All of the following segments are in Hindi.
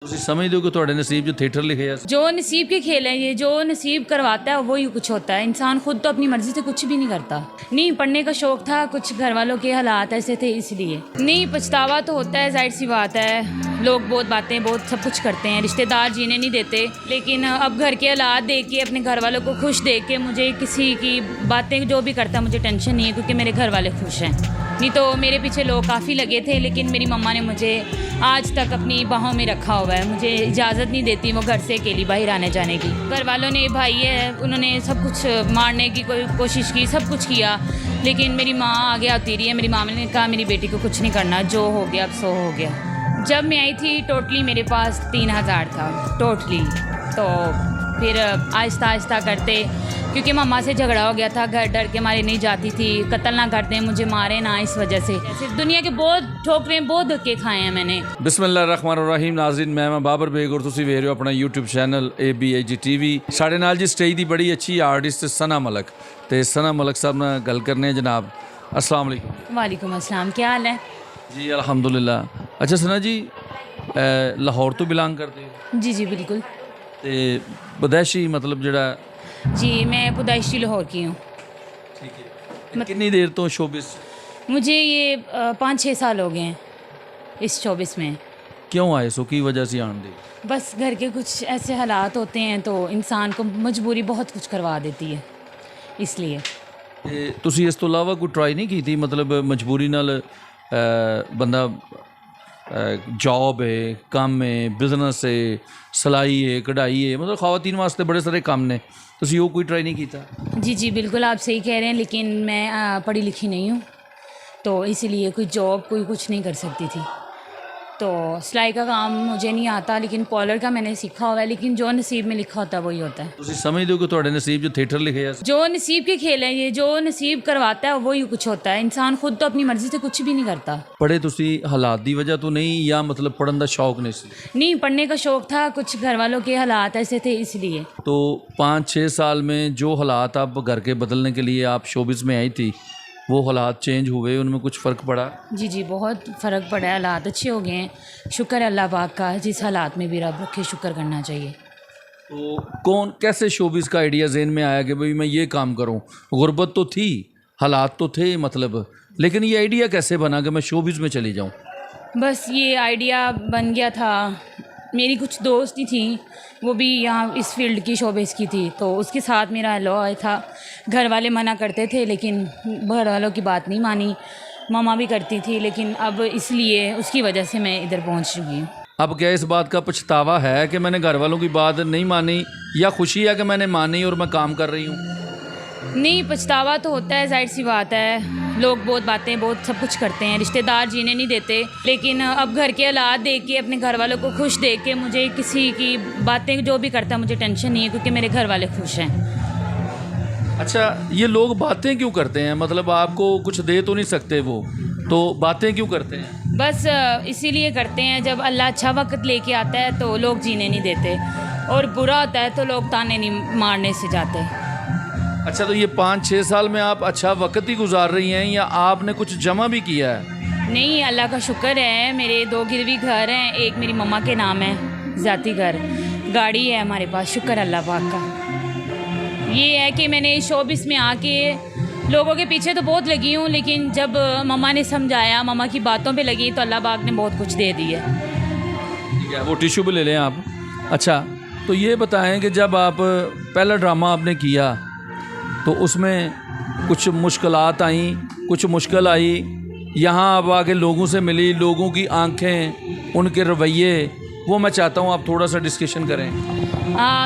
ਤੁਸੀਂ ਸਮਝਦੇ ਹੋ ਕਿ ਤੁਹਾਡੇ ਨਸੀਬ 'ਚ ਥੀਏਟਰ ਲਿਖਿਆ ਸੀ? जो नसीब के खेल हैं ये, जो नसीब करवाता है वही कुछ होता है। इंसान खुद तो अपनी मर्जी से कुछ भी नहीं करता। नहीं पढ़ने का शौक था, कुछ घर वालों के हालात ऐसे थे इसलिए। नहीं पछतावा तो होता है, जाहिर सी बात है। लोग बहुत बातें बहुत सब कुछ करते हैं, रिश्तेदार जीने नहीं देते, लेकिन अब घर के हालात देख के, अपने घर वालों को खुश देख के मुझे किसी की बातें जो भी करता मुझे टेंशन नहीं है, क्योंकि मेरे घर वाले खुश हैं। नहीं तो मेरे पीछे लोग काफ़ी लगे थे, लेकिन मेरी मम्मा ने मुझे आज तक अपनी बाहों में रखा हुआ है। मुझे इजाज़त नहीं देती वो घर से अकेली बाहर आने जाने की। घर वालों ने, भाई है, उन्होंने सब कुछ मारने की कोई कोशिश की, सब कुछ किया, लेकिन मेरी माँ आगे आती रही है। मेरी माँ ने कहा मेरी बेटी को कुछ नहीं करना, जो हो गया अब सो हो गया। जब मैं आई थी टोटली मेरे पास 3000 था टोटली। तो फिर आहिस्ता आहिस्ता करते, क्योंकि मम्मा से झगड़ा हो गया था, घर डर के मारे नहीं जाती थी, कत्ल ना कर दें, मुझे मारे ना, इस वजह से ऐसे दुनिया के बहुत ठोकरें बहुत धक्के खाए हैं मैंने। बिस्मिल्लाहिर्रहमानिर्रहीम। नाज़रीन, मैं बाबर बेग और तुसी वेख रहे हो अपना यूट्यूब चैनल ABAG TV। साढ़े नाल जी स्टेज दी बड़ी अच्छी आर्टिस्ट सना मलक, तो सना मलक साहब नाल गल करने जनाब। अस्सलाम वालेकुम। वालेकुम अस्सलाम, क्या हाल है? जी अल्हम्दुलिल्लाह। अच्छा सना जी, लाहौर तो बिलोंग करते हो? जी जी बिल्कुल। तो बदैशी मतलब जड़ा जी मैं पुदाइशी लाहौर की हूँ। ठीक है। कितनी देर तो शोबिस? मुझे ये 5-6 साल हो गए हैं इस शोबिस में। क्यों आए सो की वजह से आन दे? बस घर के कुछ ऐसे हालात होते हैं तो इंसान को मजबूरी बहुत कुछ करवा देती है, इसलिए। ਤੇ ਤੁਸੀਂ ਇਸ ਤੋਂ ਇਲਾਵਾ ਕੋਈ ਟਰਾਈ ਨਹੀਂ ਕੀਤੀ? ਮਤਲਬ ਮਜਬੂਰੀ ਨਾਲ ਬੰਦਾ ਜੌਬ ਹੈ, ਕੰਮ ਹੈ, ਬਿਜ਼ਨਸ ਹੈ, ਸਿਲਾਈ ਹੈ, ਕਢਾਈ ਹੈ, मतलब ਖਵਾਤੀਨ ਵਾਸਤੇ बड़े सारे काम ने, ਤੁਸੀਂ ਉਹ ਕੋਈ ट्राई नहीं ਕੀਤਾ? जी जी बिल्कुल आप सही कह रहे हैं, लेकिन मैं पढ़ी लिखी नहीं हूँ, तो इसीलिए कोई जॉब कोई कुछ नहीं कर सकती थी। तो सिलाई का काम मुझे नहीं आता, लेकिन कॉलर का मैंने सीखा हुआ है, लेकिन जो नसीब में लिखा होता है वही होता है। ਤੁਸੀਂ ਸਮਝਦੇ ਹੋ ਕਿ ਤੁਹਾਡੇ ਨਸੀਬ 'ਚ ਥੀਏਟਰ ਲਿਖਿਆ ਸੀ? जो नसीब के खेल हैं ये, जो नसीब करवाता है वही कुछ होता है। इंसान खुद तो अपनी मर्जी से कुछ भी नहीं करता। ਪੜ੍ਹੇ ਤੁਸੀਂ ਹਾਲਾਤ ਦੀ ਵਜ੍ਹਾ ਤੋਂ ਨਹੀਂ, ਜਾਂ मतलब पढ़न ਦਾ शौक नहीं ਸੀ? नहीं पढ़ने का शौक था, कुछ घर वालों के हालात ऐसे थे इसलिए। तो 5-6 साल में जो हालात आप घर के बदलने के लिए आप शोबिस में आई थी, वो हालात चेंज हुए, उनमें कुछ फ़र्क पड़ा? जी जी बहुत फ़र्क पड़ा है, हालात अच्छे हो गए हैं, शुक्र है अल्लाह पाक का। जिस हालात में भी रब रखे शुक्र करना चाहिए। तो कौन कैसे शोबिस का आइडिया जहन में आया कि भाई मैं ये काम करूं? गुर्बत तो थी, हालात तो थे मतलब, लेकिन ये आइडिया कैसे बना कि मैं शोबिस में चली जाऊं? बस ये आइडिया बन गया था, मेरी कुछ दोस्त ही थी, वो भी यहाँ इस फील्ड की शोबेस की थी, तो उसके साथ मेरा लॉ था। घर वाले मना करते थे, लेकिन घर वालों की बात नहीं मानी। मम्मा भी करती थी, लेकिन अब इसलिए उसकी वजह से मैं इधर पहुँच चुकी हूँ। अब क्या इस बात का पछतावा है कि मैंने घर वालों की बात नहीं मानी, या खुशी है कि मैंने मानी और मैं काम कर रही हूँ? नहीं पछतावा तो होता है, जाहिर सी बात है। लोग बहुत बातें बहुत सब कुछ करते हैं, रिश्तेदार जीने नहीं देते, लेकिन अब घर के हालात देख के, अपने घर वालों को खुश देख के मुझे किसी की बातें जो भी करता मुझे टेंशन नहीं है, क्योंकि मेरे घर वाले खुश हैं। अच्छा, ये लोग बातें क्यों करते हैं? मतलब आपको कुछ दे तो नहीं सकते वो, तो बातें क्यों करते हैं? बस इसीलिए करते हैं, जब अल्लाह अच्छा वक्त लेके आता है तो लोग जीने नहीं देते, और बुरा होता है तो लोग ताने नहीं मारने से जाते। अच्छा, तो ये 5-6 साल में आप अच्छा वक्त ही गुजार रही हैं, या आपने कुछ जमा भी किया है? नहीं अल्लाह का शुक्र है, मेरे 2 गिरवी घर हैं, एक मेरी मम्मा के नाम है ज़ाती घर, गाड़ी है हमारे पास, शुक्र अल्लाह पाक का। ये है कि मैंने शोबिस में आके लोगों के पीछे तो बहुत लगी हूँ, लेकिन जब मम्मा ने समझाया, मम्मा की बातों पे लगी, तो अल्लाह पाक ने बहुत कुछ दे दिया। ठीक है, वो टिश्यू भी ले लें आप। अच्छा, तो ये बताएं कि जब आप पहला ड्रामा आपने किया तो उसमें कुछ मुश्किलात आई, कुछ मुश्किल आई, यहाँ आप आके लोगों से मिली, लोगों की आंखें, उनके रवैये, वो मैं चाहता हूँ आप थोड़ा सा डिस्कशन करें।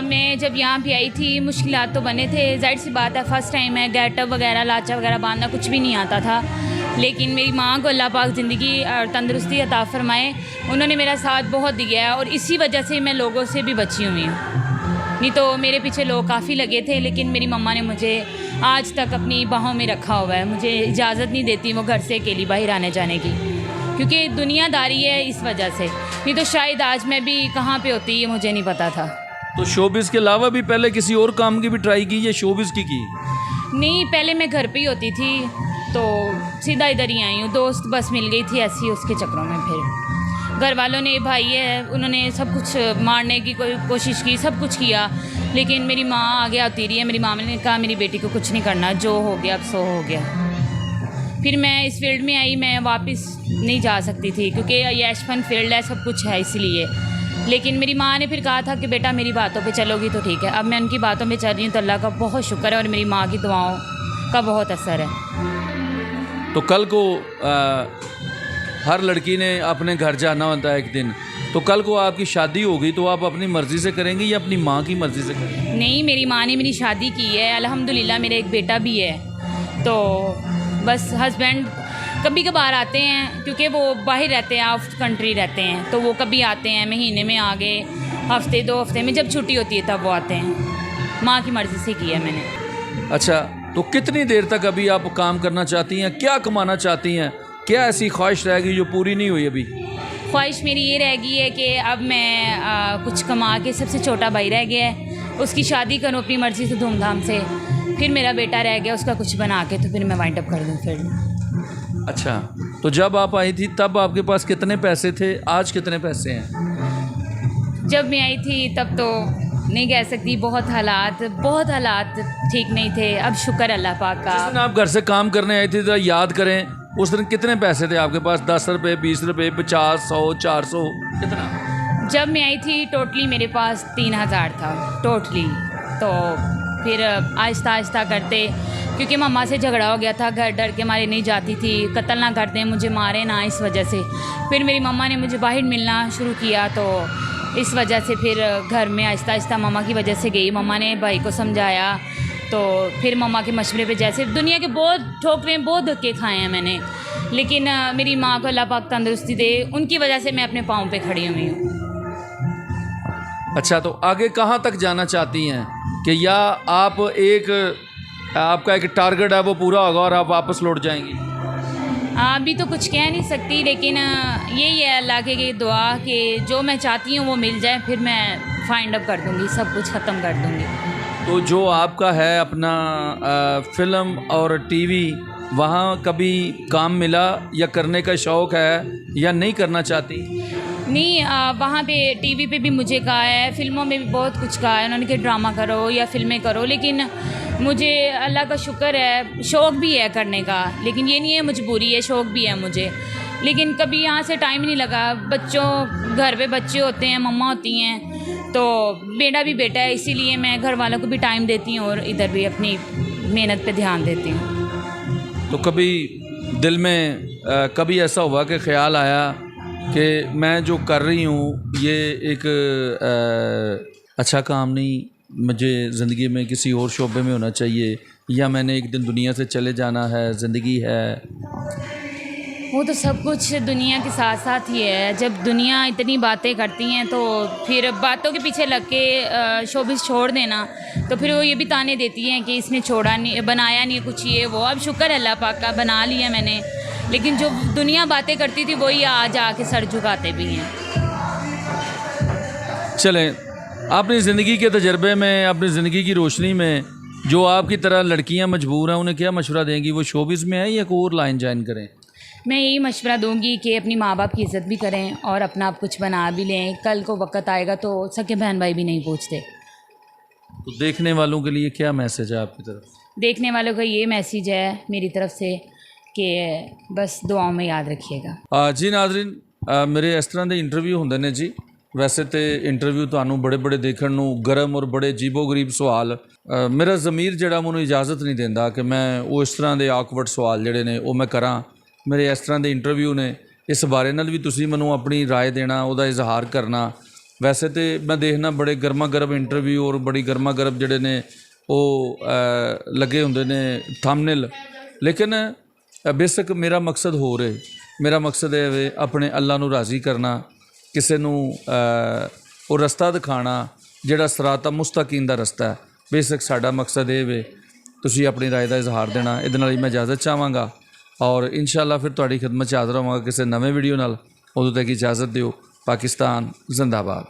मैं जब यहाँ पे आई थी मुश्किलात तो बने थे, जाहिर सी बात है, फ़र्स्ट टाइम है, गेटअप वगैरह लाचा वगैरह बांधना कुछ भी नहीं आता था, लेकिन मेरी माँ को अल्लाह पाक ज़िंदगी और तंदुरुस्ती अता फ़रमाए, उन्होंने मेरा साथ बहुत दिया है, और इसी वजह से मैं लोगों से भी बची हुई हूँ। नहीं तो मेरे पीछे लोग काफ़ी लगे थे, लेकिन मेरी मम्मा ने मुझे आज तक अपनी बाहों में रखा हुआ है। मुझे इजाज़त नहीं देती वो घर से अकेली बाहर आने जाने की, क्योंकि दुनियादारी है, इस वजह से। नहीं तो शायद आज मैं भी कहाँ पे होती, ये मुझे नहीं पता था। तो शोबिस के अलावा भी पहले किसी और काम की भी ट्राई की, या शोबिस की? नहीं, पहले मैं घर पे ही होती थी, तो सीधा इधर ही आई हूँ। दोस्त बस मिल गई थी ऐसी, उसके चक्रों में फिर घर वालों ने, भाई है, उन्होंने सब कुछ मारने की कोशिश की, सब कुछ किया, लेकिन मेरी माँ आगे आती रही है। मेरी माँ ने कहा मेरी बेटी को कुछ नहीं करना, जो हो गया अब सो हो गया। फिर मैं इस फील्ड में आई, मैं वापस नहीं जा सकती थी क्योंकि यश फन फील्ड है, सब कुछ है इसलिए। लेकिन मेरी माँ ने फिर कहा था कि बेटा मेरी बातों पे चलोगी तो ठीक है। अब मैं उनकी बातों पे चल रही हूँ तो अल्लाह का बहुत शुक्र है और मेरी माँ की दुआओं का बहुत असर है। तो कल को हर लड़की ने अपने घर जाना होता है एक दिन, तो कल को आपकी शादी होगी तो आप अपनी मर्ज़ी से करेंगे या अपनी माँ की मर्ज़ी से करेंगे? नहीं, मेरी माँ ने मेरी शादी की है, अल्हम्दुलिल्लाह मेरा एक बेटा भी है। तो बस हस्बैंड कभी कभार आते हैं क्योंकि वो बाहर रहते हैं, आउट कंट्री रहते हैं, तो वो कभी आते हैं, महीने में आ गए, हफ्ते 2 हफ्ते में जब छुट्टी होती है तब वो आते हैं। माँ की मर्ज़ी से किया है मैंने। अच्छा, तो कितनी देर तक अभी आप काम करना चाहती हैं, क्या कमाना चाहती हैं, क्या ऐसी ख्वाहिश रहेगी जो पूरी नहीं हुई अभी? ख्वाहिश मेरी ये रह गई है कि अब मैं कुछ कमा के, सबसे छोटा भाई रह गया है, उसकी शादी करूँ अपनी मर्ज़ी से धूमधाम से, फिर मेरा बेटा रह गया, उसका कुछ बना के तो फिर मैं वाइंड अप कर दूँ फिर। अच्छा, तो जब आप आई थी तब आपके पास कितने पैसे थे, आज कितने पैसे हैं? जब मैं आई थी तब तो नहीं कह सकती, बहुत हालात ठीक नहीं थे। अब शुक्र अल्लाह पाक का। जिस दिन आप घर से काम करने आई थी तो याद करें, उस दिन कितने पैसे थे आपके पास? 10 रुपये, 20 रुपये, 50, 100, 400, कितना? जब मैं आई थी टोटली मेरे पास 3000 था टोटली। तो फिर आहिस्ता आहिस्ता करते, क्योंकि मम्मा से झगड़ा हो गया था, घर डर के मारे नहीं जाती थी, कत्ल ना कर दें, मुझे मारे ना, इस वजह से फिर मेरी मम्मा ने मुझे बाहर मिलना शुरू किया। तो इस वजह से फिर घर में आहिस्ता आहिस्ता मम्मा की वजह से गई। मम्मा ने भाई को समझाया, तो फिर मम्मा के मशवरे पे, जैसे दुनिया के बहुत ठोकरें, बहुत धक्के खाए हैं मैंने, लेकिन मेरी माँ को अल्लाह पाक तंदुरुस्ती दे, उनकी वजह से मैं अपने पाँव पे खड़ी हुई हूँ। अच्छा, तो आगे कहाँ तक जाना चाहती हैं, कि या आप आपका एक टारगेट है वो पूरा होगा और आप वापस लौट जाएंगी? अभी तो कुछ कह नहीं सकती, लेकिन यही है अल्लाह की दुआ कि जो मैं चाहती हूँ वो मिल जाए, फिर मैं फाइंड अप कर दूँगी, सब कुछ ख़त्म कर दूँगी। तो जो आपका है अपना फिल्म और टीवी, वहाँ कभी काम मिला या करने का शौक़ है या नहीं करना चाहती? नहीं, वहाँ पे टीवी पे भी मुझे कहा है, फिल्मों में भी बहुत कुछ कहा है उन्होंने कि ड्रामा करो या फिल्में करो, लेकिन मुझे अल्लाह का शुक्र है, शौक़ भी है करने का, लेकिन ये नहीं है मजबूरी है, शौक़ भी है मुझे, लेकिन कभी यहाँ से टाइम नहीं लगा। बच्चों, घर पे बच्चे होते हैं, मम्मा होती हैं, तो बेटा भी बेटा है, इसीलिए मैं घर वालों को भी टाइम देती हूँ और इधर भी अपनी मेहनत पे ध्यान देती हूँ। तो कभी दिल में कभी ऐसा हुआ कि ख्याल आया कि मैं जो कर रही हूँ ये एक अच्छा काम नहीं, मुझे ज़िंदगी में किसी और शोबे में होना चाहिए, या मैंने एक दिन दुनिया से चले जाना है, ज़िंदगी है? वो तो सब कुछ दुनिया के साथ साथ ही है। जब दुनिया इतनी बातें करती हैं तो फिर बातों के पीछे लग के शोबिस छोड़ देना, तो फिर वो ये भी ताने देती हैं कि इसने छोड़ा नहीं, बनाया नहीं कुछ, ये वो। अब शुक्र है अल्लाह पाक का, बना लिया मैंने, लेकिन जो दुनिया बातें करती थी वही आज आके सर झुकाते भी हैं। चलें, अपनी ज़िंदगी के तजर्बे में, अपनी ज़िंदगी की रोशनी में, जो आपकी तरह लड़कियां मजबूर हैं, उन्हें क्या मशवरा देंगी? वो शोबिज़ में है या कोई और लाइन ज्वाइन करें? मैं यही मशवरा दूंगी कि अपनी माँ बाप की इज़्ज़त भी करें और अपना आप कुछ बना भी लें। कल को वक्त आएगा तो सके बहन भाई भी नहीं पूछते। तो देखने वालों के लिए क्या मैसेज है आपकी तरफ? देखने वालों का ये मैसेज है मेरी तरफ से कि बस दुआओं में याद रखिएगा। जी नाज़रीन, मेरे इस तरह के इंटरव्यू होंगे ने जी। वैसे तो इंटरव्यू तो बड़े बड़े देखने नूं गर्म और बड़े अजीबो गरीब सवाल, मेरा ज़मीर जिहड़ा मैनूं इजाज़त नहीं देंदा कि मैं वो इस तरह के आकवर्ड सवाल जिहड़े ने वो मैं करां। मेरे इस तरह के इंटरव्यू ने, इस बारे नाल भी तुसीं मैनूं अपनी राय देना, उहदा इजहार करना। वैसे तो मैं देखना बड़े गर्मा गर्म इंटरव्यू और बड़ी गर्मा गर्म जिहड़े ने वो लगे हुंदे ने थंबनेल, लेकिन बेशक मेरा मकसद हो रहे, मेरा मकसद है अपने अल्लाह नूं राज़ी करना, किसी नूं वो रस्ता दिखाना जिहड़ा सिरात मुस्तकीम दा रस्ता है। बेशक साडा मकसद ये वे तुसीं अपनी राय का इजहार देना। इहदे नाल मैं इजाज़त चाहांगा और इंशाअल्लाह फिर तुहाडी खिदमत च हाज़र होवांगा किसी नवे वीडियो नाल। उदों तक इजाज़त दिओ। पाकिस्तान जिंदाबाद।